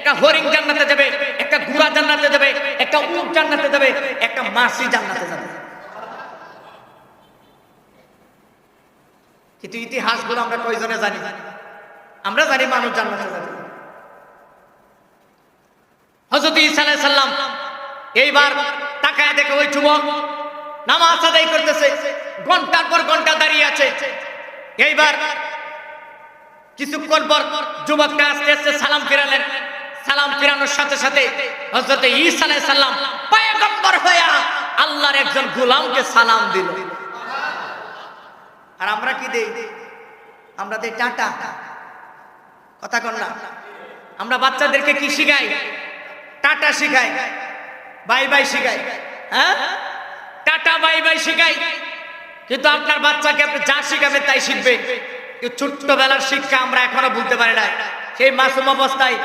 একটা হরিণ জান্নাতে যাবে, একটা ঘোড়া জান্নাতে যাবে, একটা উট জান্নাতে যাবে, একটা মাছি জান্নাতে যাবে। কিন্তু ইতিহাসগুলো আমরা কয়জনে জানি? আমরা জানি মানুষ জান্নাতে যাবে। হযরত ঈসা আলাইহিস সালাম এইবার তাকায় দেখে ওই যুবক নামাজ আদায় করতেছে, ঘন্টার পর ঘন্টা দাঁড়িয়ে আছে। এইবার কিছুক্ষণ পর যুবকটা আস্তে আস্তে সালাম ফিরালেন। সালাম ফিরানোর সাথে সাথে হযরত ঈসা আলাইহিস সালাম পয়গম্বর হয়ে আল্লাহর একজন গোলামকে সালাম দিল। আর আমরা কি দেই? আমরা দেই টাটা। কথা কন না? আমরা বাচ্চাদেরকে কি শিখাই? টাটা শিখাই, বাই বাই শিখাই। হ্যাঁ, টাটা বাই বাই শিখাই। কিন্তু আপনার বাচ্চাকে আপনি যা শিখাবেন তাই শিখবে। ছোট্টবেলার শিক্ষা আমরা এখনো ভুলতে পারি না। সেই মাসুম অবস্থায়